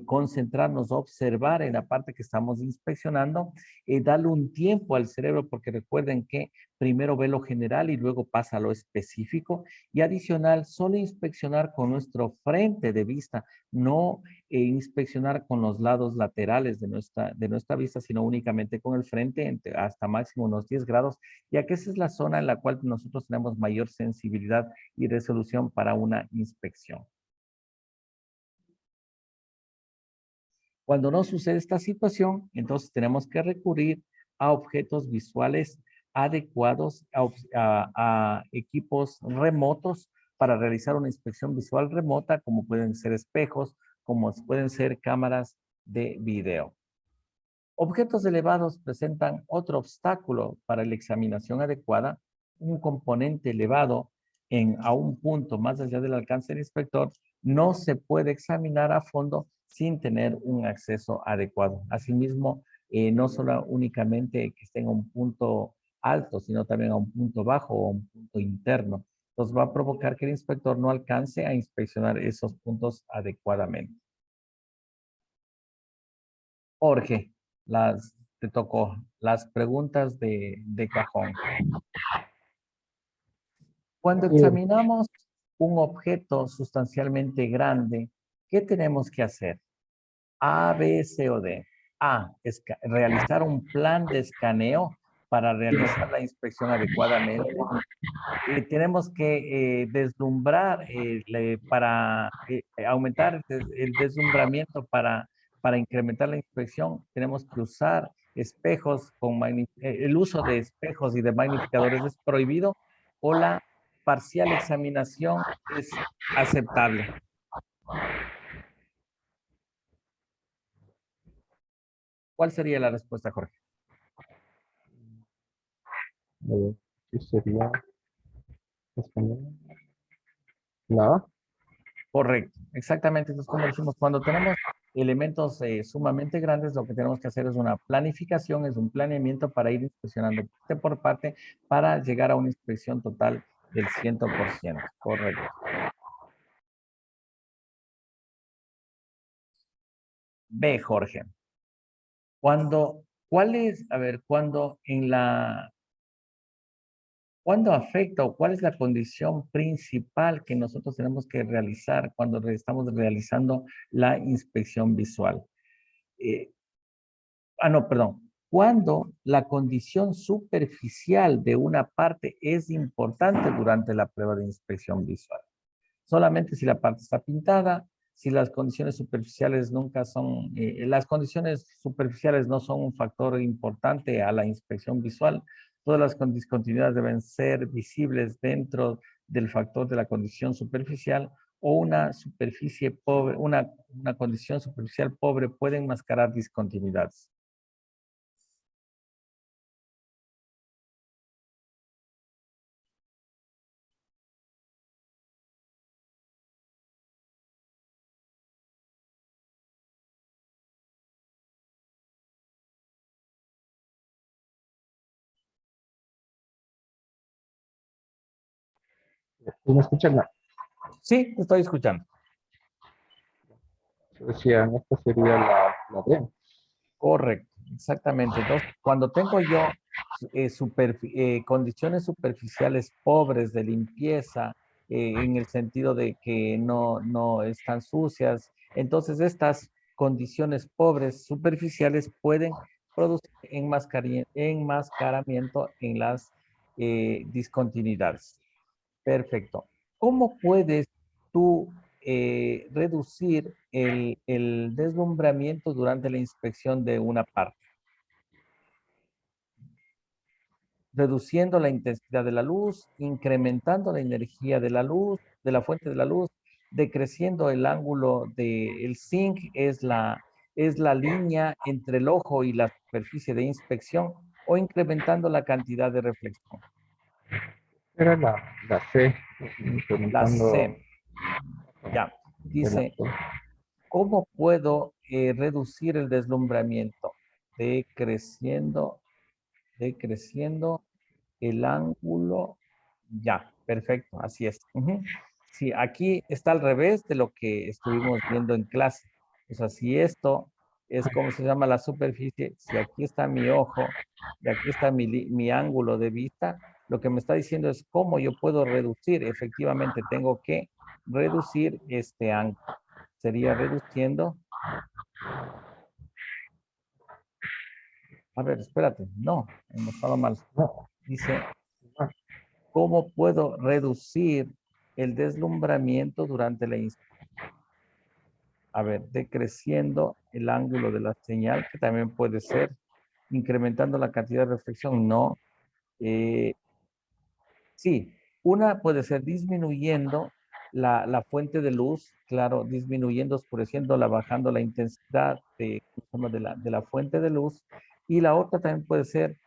concentrarnos, observar en la parte que estamos inspeccionando, darle un tiempo al cerebro, porque recuerden que primero ve lo general y luego pasa a lo específico, y adicional, solo inspeccionar con nuestro frente de vista, no inspeccionar con los lados laterales de nuestra vista, sino únicamente con el frente, hasta máximo unos 10 grados, ya que esa es la zona en la cual nosotros tenemos mayor sensibilidad y resolución para una inspección. Cuando no sucede esta situación, entonces tenemos que recurrir a objetos visuales adecuados, a equipos remotos para realizar una inspección visual remota, como pueden ser espejos, como pueden ser cámaras de video. Objetos elevados presentan otro obstáculo para la examinación adecuada. Un componente elevado a un punto más allá del alcance del inspector no se puede examinar a fondo sin tener un acceso adecuado. Asimismo, no solo únicamente que esté en un punto alto, sino también a un punto bajo o un punto interno. Entonces va a provocar que el inspector no alcance a inspeccionar esos puntos adecuadamente. Jorge, te tocó las preguntas de cajón. Cuando examinamos un objeto sustancialmente grande, ¿qué tenemos que hacer? A, B, C o D. A, realizar un plan de escaneo para realizar la inspección adecuadamente. Tenemos que deslumbrar para aumentar el deslumbramiento para incrementar la inspección. Tenemos que usar espejos el uso de espejos y de magnificadores es prohibido o la parcial examinación es aceptable. ¿Cuál sería la respuesta, Jorge? ¿Qué sería? Español. Nada. Correcto, exactamente. Entonces, como decimos, cuando tenemos elementos sumamente grandes, lo que tenemos que hacer es una planificación, es un planeamiento para ir inspeccionando parte por parte para llegar a una inspección total del 100%. Correcto. B, Jorge. ¿Cuándo afecta o cuál es la condición principal que nosotros tenemos que realizar cuando estamos realizando la inspección visual? Eh, no, perdón. Cuando la condición superficial de una parte es importante durante la prueba de inspección visual. Solamente si la parte está pintada, si las condiciones superficiales nunca son, las condiciones superficiales no son un factor importante a la inspección visual, todas las discontinuidades deben ser visibles dentro del factor de la condición superficial o una superficie pobre, una condición superficial pobre puede enmascarar discontinuidades. ¿Sí me escuchan? No. Sí, te estoy escuchando. Decían, esta sería la D. Correcto, exactamente. Entonces, cuando tengo yo condiciones superficiales pobres de limpieza, en el sentido de que no están sucias, entonces estas condiciones pobres superficiales pueden producir enmascaramiento en las discontinuidades. Perfecto. ¿Cómo puedes tú reducir el deslumbramiento durante la inspección de una parte? Reduciendo la intensidad de la luz, incrementando la energía de la luz, de la fuente de la luz, decreciendo el ángulo del zinc, es la línea entre el ojo y la superficie de inspección, o incrementando la cantidad de reflexión. Era la C, La implementando C, ya, el dice, acto. ¿cómo puedo reducir el deslumbramiento? Decreciendo, decreciendo el ángulo. Ya, perfecto, así es. Ujú. Sí, aquí está al revés de lo que estuvimos viendo en clase. O sea, si esto es como se llama la superficie, si aquí está mi ojo y aquí está mi ángulo de vista, lo que me está diciendo es cómo yo puedo reducir. Efectivamente, tengo que reducir este ángulo. Sería reduciendo. A ver, espérate. No, hemos estado mal. No, Dice, no. ¿cómo puedo reducir el deslumbramiento durante la inspección? A ver, decreciendo el ángulo de la señal, que también puede ser, incrementando la cantidad de reflexión, no. Eh, sí, una puede ser disminuyendo la fuente de luz, claro, disminuyendo, oscureciéndola, bajando la intensidad de la fuente de luz. Y la otra también puede ser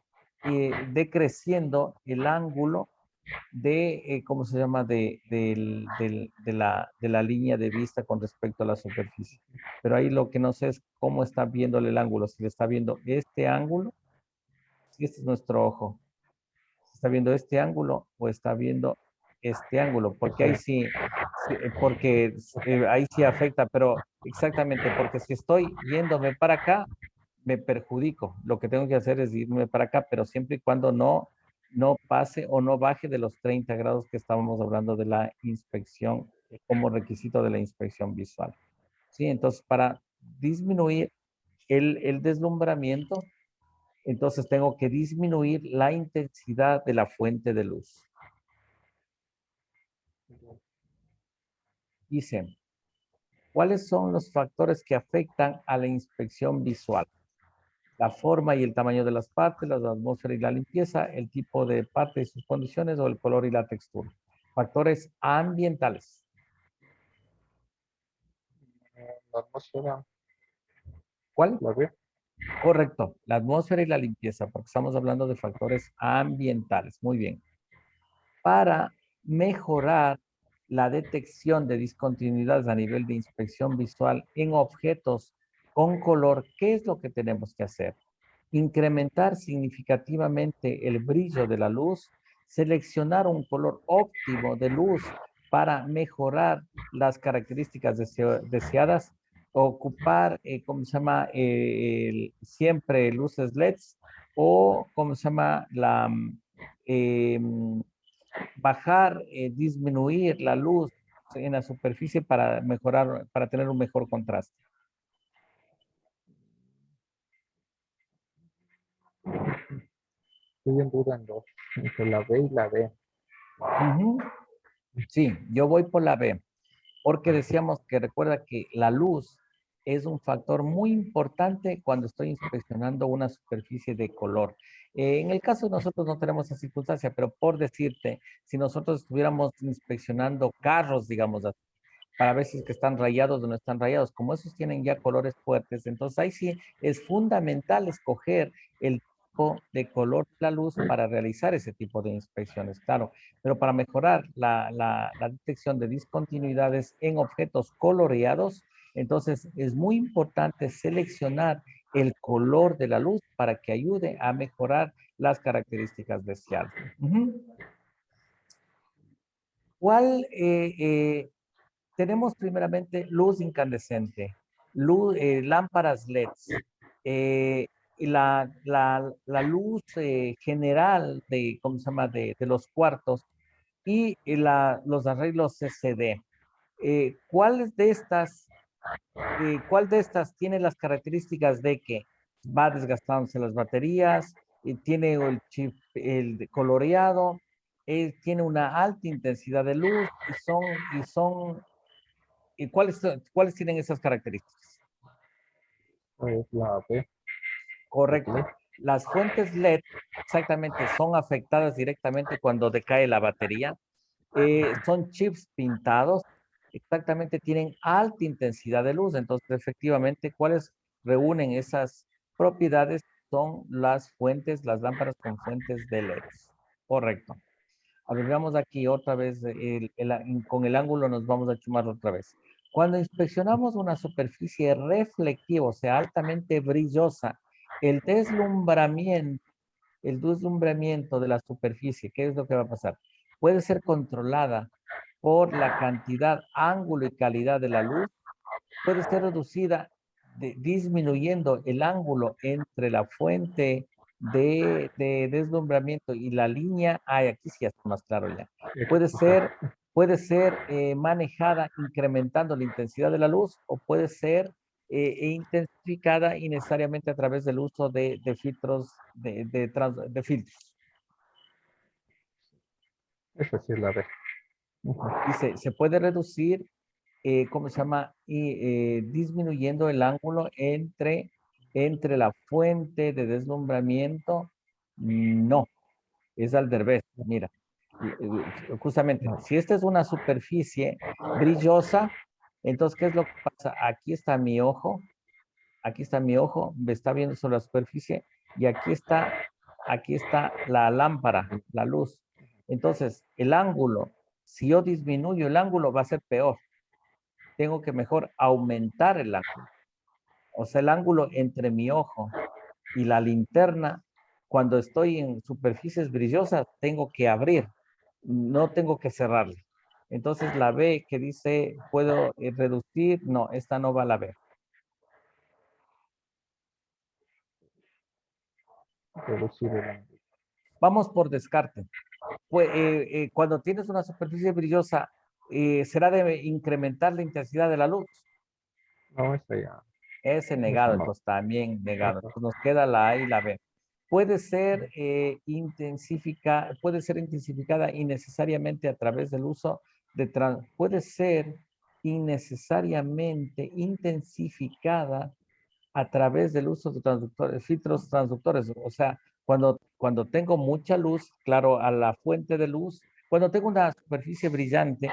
decreciendo el ángulo ¿cómo se llama? De la línea de vista con respecto a la superficie. Pero ahí lo que no sé es cómo está viendo el ángulo. Si le está viendo este ángulo, si este es nuestro ojo, está viendo este ángulo o está viendo este ángulo, porque ahí porque ahí sí afecta, pero exactamente, porque si estoy yéndome para acá, me perjudico. Lo que tengo que hacer es irme para acá, pero siempre y cuando no pase o no baje de los 30 grados que estábamos hablando de la inspección como requisito de la inspección visual. Sí, entonces para disminuir el deslumbramiento, entonces tengo que disminuir la intensidad de la fuente de luz. Dice, ¿cuáles son los factores que afectan a la inspección visual? La forma y el tamaño de las partes, la atmósfera y la limpieza, el tipo de parte y sus condiciones o el color y la textura. Factores ambientales. La atmósfera, ¿Cuál? la B. Correcto, la atmósfera y la limpieza, porque estamos hablando de factores ambientales. Muy bien. Para mejorar la detección de discontinuidades a nivel de inspección visual en objetos con color, ¿qué es lo que tenemos que hacer? Incrementar significativamente el brillo de la luz, seleccionar un color óptimo de luz para mejorar las características deseadas, ocupar, ¿cómo se llama? Siempre luces LEDs o, ¿cómo se llama? Bajar, disminuir la luz en la superficie para mejorar, para tener un mejor contraste. Estoy en duda entre la B y la D. Ujú. Sí, yo voy por la B, porque decíamos que recuerda que la luz es un factor muy importante cuando estoy inspeccionando una superficie de color. En el caso de nosotros no tenemos esa circunstancia, pero por decirte, si nosotros estuviéramos inspeccionando carros, digamos, para ver si es que están rayados o no están rayados, como esos tienen ya colores fuertes, entonces ahí sí es fundamental escoger el tipo de color de la luz para realizar ese tipo de inspecciones, claro, pero para mejorar la detección de discontinuidades en objetos coloreados, entonces es muy importante seleccionar el color de la luz para que ayude a mejorar las características deseadas. ¿Cuál tenemos primeramente luz incandescente, lámparas LEDs, y la luz general de, ¿cómo se llama?, de los cuartos y los arreglos CCD. ¿Cuál de estas tiene las características de que va desgastándose las baterías, tiene el chip el coloreado, tiene una alta intensidad de luz ¿y cuáles tienen esas características? Pues la B. Correcto. Las fuentes LED exactamente son afectadas directamente cuando decae la batería. Son chips pintados, exactamente tienen alta intensidad de luz. Entonces, efectivamente, ¿cuáles reúnen esas propiedades? Son las fuentes, las lámparas con fuentes de LEDs. Correcto. A ver, veamos aquí otra vez, con el ángulo nos vamos a chumar otra vez. Cuando inspeccionamos una superficie reflectiva, o sea, altamente brillosa, el deslumbramiento, el deslumbramiento de la superficie, ¿qué es lo que va a pasar? Puede ser controlada por la cantidad, ángulo y calidad de la luz, puede ser reducida disminuyendo el ángulo entre la fuente de deslumbramiento y la línea. Ay, aquí sí está más claro ya. Puede ser manejada incrementando la intensidad de la luz o puede ser intensificada innecesariamente a través del uso de filtros, de filtros. Esa sí es la B. Dice, se puede reducir, ¿cómo se llama? Disminuyendo el ángulo entre la fuente de deslumbramiento. No, es al revés. Mira, justamente, si esta es una superficie brillosa, entonces, ¿qué es lo que pasa? Aquí está mi ojo, me está viendo sobre la superficie y aquí está la lámpara, la luz. Entonces, el ángulo, si yo disminuyo el ángulo, va a ser peor. Tengo que mejor aumentar el ángulo. O sea, el ángulo entre mi ojo y la linterna, cuando estoy en superficies brillosas, tengo que abrir, no tengo que cerrarle. Entonces, la B que dice, ¿puedo reducir? No, esta no va a la B. Reducir el ángulo. Vamos por descarte. Pues, cuando tienes una superficie brillosa, será de incrementar la intensidad de la luz. No, esa ya. Ese Esa negado, no. entonces también negado. Ajá. Entonces nos queda la A y la B. Puede ser intensificada innecesariamente a través del uso puede ser innecesariamente intensificada a través del uso de filtros transductores. O sea, cuando tengo mucha luz, claro, a la fuente de luz, cuando tengo una superficie brillante,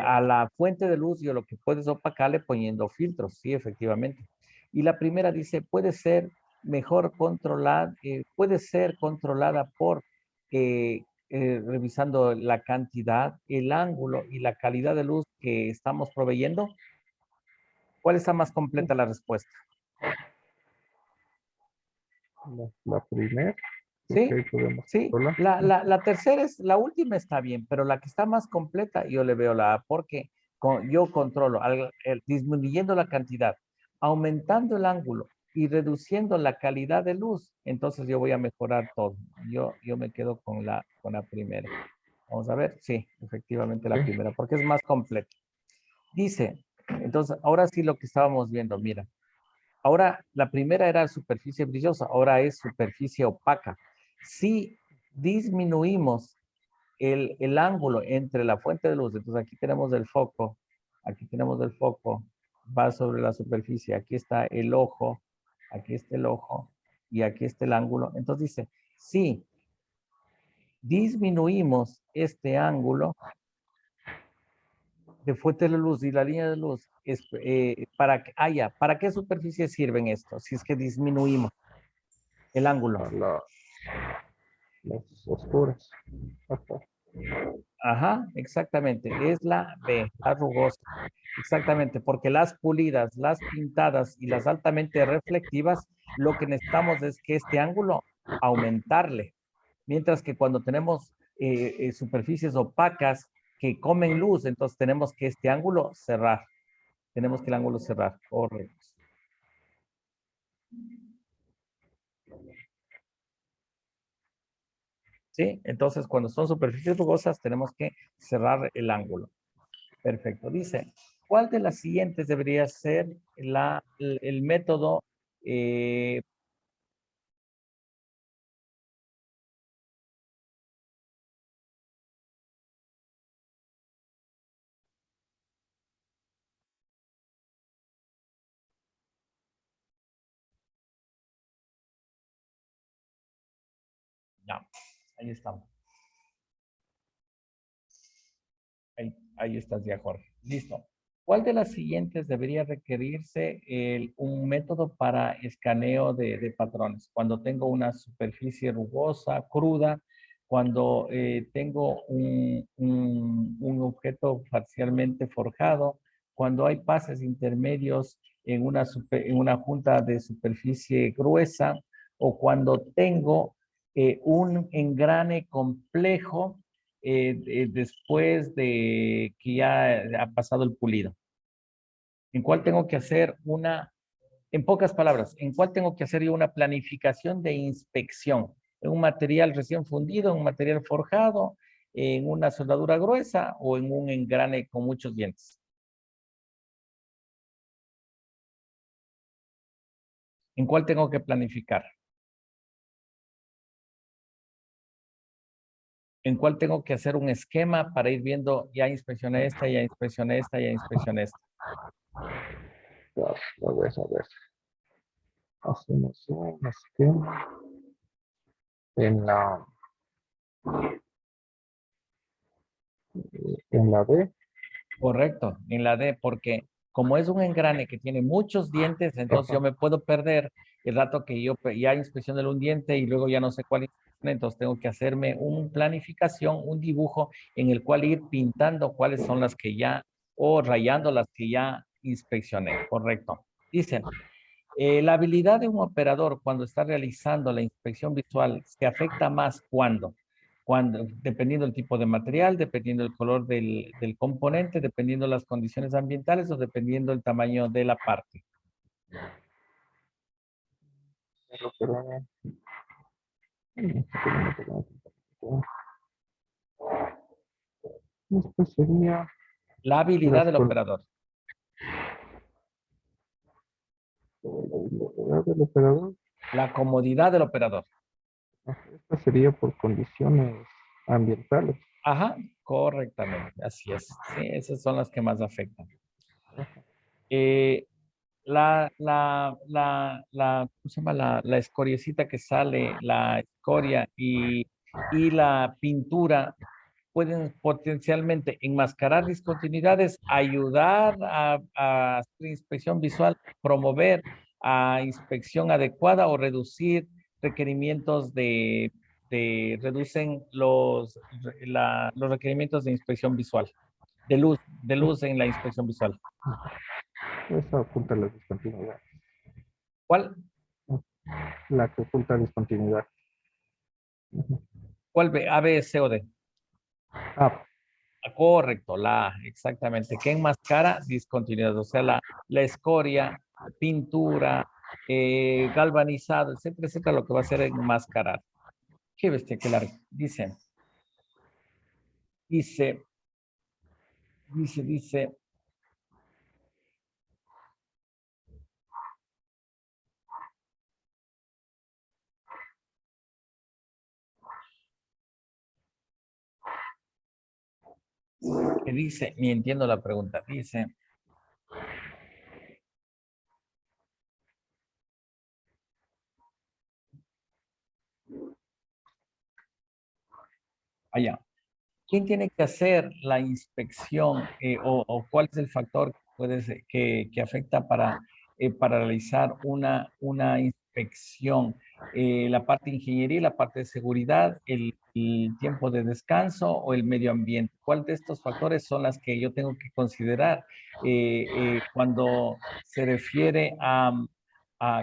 a la fuente de luz yo lo que puedo es opacarle poniendo filtros, sí, efectivamente. Y la primera dice, puede ser controlada por revisando la cantidad, el ángulo y la calidad de luz que estamos proveyendo. ¿Cuál está más completa la respuesta? La primera. ¿Sí? Ok, podemos Sí, controlar. la tercera es, la última está bien, pero la que está más completa, yo le veo la A, porque yo controlo, disminuyendo la cantidad, aumentando el ángulo y reduciendo la calidad de luz, entonces yo voy a mejorar todo. Yo me quedo con la primera. Vamos a ver, sí, efectivamente la Ok, primera, porque es más completa. Dice, entonces, ahora sí lo que estábamos viendo, mira, ahora la primera era superficie brillosa, ahora es superficie opaca. Si disminuimos el ángulo entre la fuente de luz, entonces aquí tenemos el foco, va sobre la superficie, aquí está el ojo y aquí está el ángulo. Entonces dice, si disminuimos este ángulo de fuente de luz y la línea de luz, ¿para qué superficie sirven esto? Si es que disminuimos el ángulo. a las oscuras. Ajá. Ajá, exactamente. Es la B, la rugosa. Exactamente, porque las pulidas, las pintadas y las altamente reflectivas, lo que necesitamos es que este ángulo aumentarle. Mientras que cuando tenemos superficies opacas que comen luz, entonces tenemos que este ángulo cerrar. Tenemos que el ángulo cerrar. Correcto. ¿Sí? Entonces, cuando son superficies rugosas, tenemos que cerrar el ángulo. Perfecto. Dice, ¿cuál de las siguientes debería ser el método? eh, ya, ahí estamos. Ahí estás ya, Jorge. Listo. ¿Cuál de las siguientes debería requerirse un método para escaneo de patrones? Cuando tengo una superficie rugosa, cruda, cuando tengo un objeto parcialmente forjado, cuando hay pases intermedios en una junta de superficie gruesa, o cuando tengo un engrane complejo después de que ya ha pasado el pulido. ¿En cuál tengo que hacer en pocas palabras, en cuál tengo que hacer yo una planificación de inspección? ¿En un material recién fundido, en un material forjado, en una soldadura gruesa o en un engrane con muchos dientes? ¿En cuál tengo que planificar? ¿En cuál tengo que hacer un esquema para ir viendo, ya inspeccioné esta, ya inspeccioné esta, ya inspeccioné esta? A ver. Hacemos un esquema en la B. Correcto, en la D, porque como es un engrane que tiene muchos dientes, entonces yo Ajá. me puedo perder el rato que yo ya inspeccioné un diente y luego ya no sé cuál inspeccioné, entonces tengo que hacerme una planificación, un dibujo en el cual ir pintando cuáles son las que ya, o rayando las que ya inspeccioné, correcto. Dicen, la habilidad de un operador cuando está realizando la inspección visual se afecta más cuando, dependiendo del tipo de material, dependiendo del color del componente, dependiendo las condiciones ambientales o dependiendo el tamaño de la parte. Pero, esto sería La habilidad las del operador. la del operador. La comodidad del operador. Esto sería por condiciones ambientales. Ajá, correctamente, así es. Sí, esas son las que más afectan. Eh, ¿cómo se llama? La escoriecita que sale, la escoria y la pintura pueden potencialmente enmascarar discontinuidades, ayudar a hacer inspección visual, promover a inspección adecuada o reducir requerimientos reducen los requerimientos de inspección visual, de luz en la inspección visual. Esa oculta la discontinuidad. ¿Cuál? La que oculta discontinuidad. Ujú. ¿Cuál B? A, B, C o D. Ah, Ah, correcto, la A, exactamente. ¿Qué enmascara? Discontinuidad, o sea, la escoria, pintura, galvanizado, etcétera, etcétera, lo que va a hacer es enmascarar. Qué bestia, qué largo. Dice, dice, que dice, ni entiendo la pregunta, dice, allá. ¿Quién tiene que hacer la inspección o cuál es el factor que, que afecta para realizar una inspección? ¿La parte de ingeniería, la parte de seguridad, el tiempo de descanso o el medio ambiente? ¿Cuál de estos factores son las que yo tengo que considerar cuando se refiere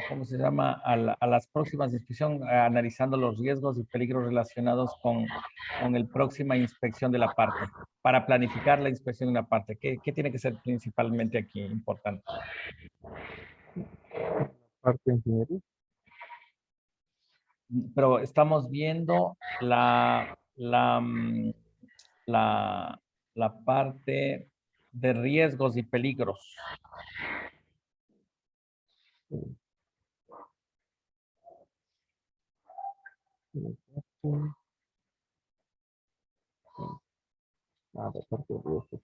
¿cómo se llama? A las próximas inspecciones, analizando los riesgos y peligros relacionados con la próxima inspección de la parte, para planificar la inspección de una parte? ¿Qué tiene que ser principalmente aquí importante? parte de ingeniería. Pero estamos viendo la, la parte de riesgos y peligros. Sí, sí, sí. Ah, de parte de riesgos.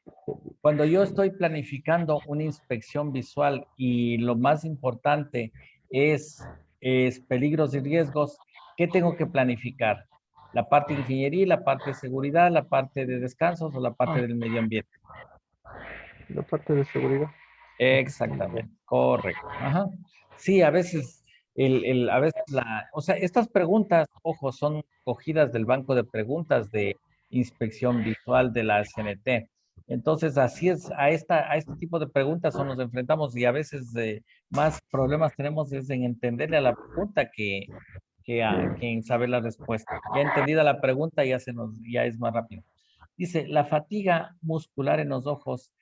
Cuando yo estoy planificando una inspección visual y lo más importante es peligros y riesgos, ¿qué tengo que planificar? ¿La parte de ingeniería, la parte de seguridad, la parte de descansos o la parte del medio ambiente? La parte de seguridad. Exactamente, correcto. Ajá. Sí, a veces, a veces o sea, estas preguntas, ojo, son cogidas del banco de preguntas de inspección visual de la CNT. Entonces, así es, a este tipo de preguntas nos enfrentamos y a veces más problemas tenemos es en entenderle a la pregunta que en saber la respuesta. Ya entendida la pregunta, ya es más rápido. Dice, la fatiga muscular en los ojos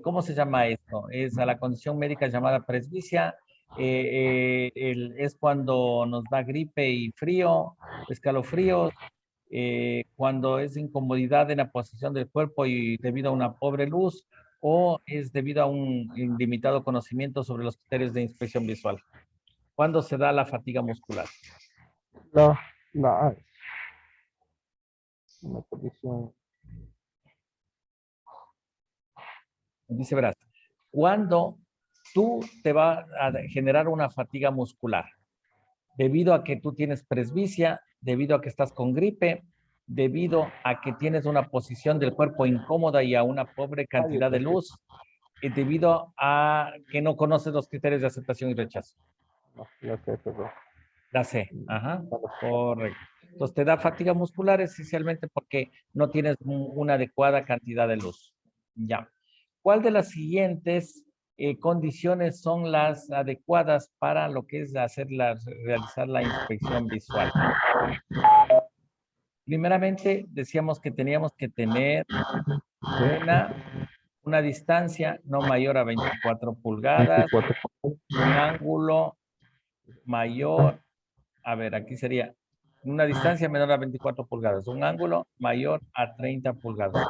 ¿cómo se llama esto? Es a la condición médica llamada presbicia. Es cuando nos da gripe y frío, escalofríos, cuando es incomodidad en la posición del cuerpo y debido a una pobre luz, o es debido a un ilimitado conocimiento sobre los criterios de inspección visual. ¿Cuándo se da la fatiga muscular? La, la A es una condición. Dice, verás, cuando tú te va a generar una fatiga muscular, debido a que tú tienes presbicia, debido a que estás con gripe, debido a que tienes una posición del cuerpo incómoda y a una pobre cantidad de luz, y debido a que no conoces los criterios de aceptación y rechazo. No, la C, perdón. La C, ajá, correcto. Entonces te da fatiga muscular esencialmente porque no tienes una adecuada cantidad de luz. Ya. ¿Cuál de las siguientes condiciones son las adecuadas para lo que es realizar la inspección visual? Primeramente, decíamos que teníamos que tener una, una distancia no mayor a 24 pulgadas, 24. un ángulo mayor, a ver, aquí sería una distancia menor a 24 pulgadas, un ángulo mayor a 30 pulgadas.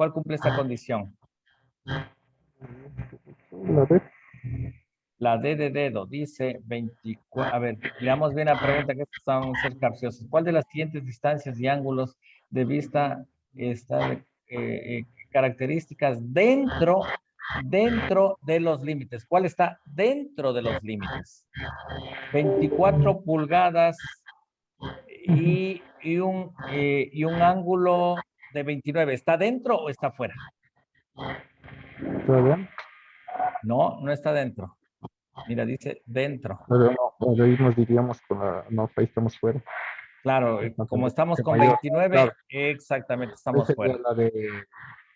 ¿Cuál cumple esta condición? La D. La D de dedo dice 24. A ver, leamos bien la pregunta que están ser capciosas. ¿Cuál de las siguientes distancias y ángulos de vista está características dentro de los límites? ¿Cuál está dentro de los límites? 24 pulgadas y un ángulo de 29. ¿Está dentro o está fuera? ¿Todavía? No, no está dentro. Mira, dice dentro. Pero no, por ahí nos diríamos con la. No, ahí estamos fuera. Claro, como Entonces, estamos es con mayor. 29, Claro, exactamente esa estamos sería fuera. la de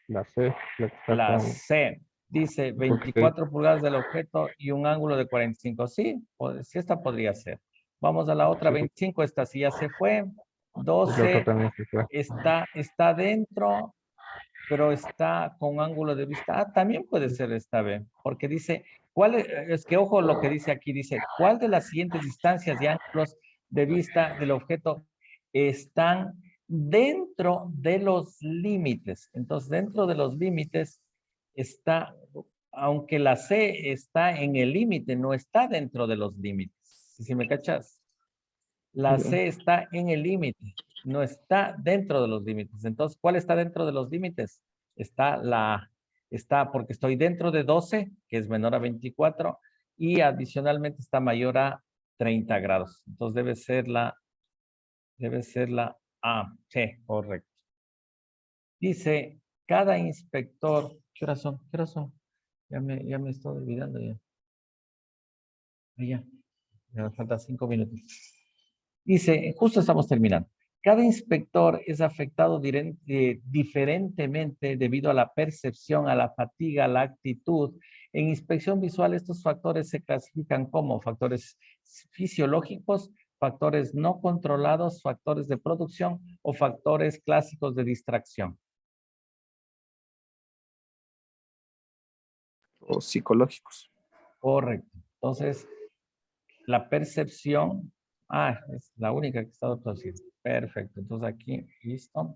la C, la que está La con. C. Dice Ok. 24 pulgadas del objeto y un ángulo de 45. Sí, sí, esta podría ser. Vamos a la otra, Sí, 25. Esta sí ya se fue. y la otra 12 también se fue. está dentro, pero está con ángulo de vista. Ah, también puede ser esta B, porque dice, es que ojo lo que dice aquí, dice, ¿cuál de las siguientes distancias y ángulos de vista del objeto están dentro de los límites? Entonces, dentro de los límites está, aunque la C está en el límite, no está dentro de los límites. ¿Sí me cachas? La Ya. C está en el límite, no está dentro de los límites. Entonces, ¿cuál está dentro de los límites? Está porque estoy dentro de 12, que es menor a 24, y adicionalmente está mayor a 30 grados. Entonces debe ser la A. Sí, correcto. Dice, cada inspector, ¿qué horas son? ¿Qué horas son? Ya me estoy olvidando ya. Ya, me faltan 5 minutos. Dice, justo estamos terminando. Cada inspector es afectado diferentemente debido a la percepción, a la fatiga, a la actitud. En inspección visual, estos factores se clasifican como factores fisiológicos, factores no controlados, factores de producción o factores clásicos de distracción. O psicológicos. Correcto. Entonces, la percepción, es la única que está traducida. Perfecto. Entonces aquí, listo.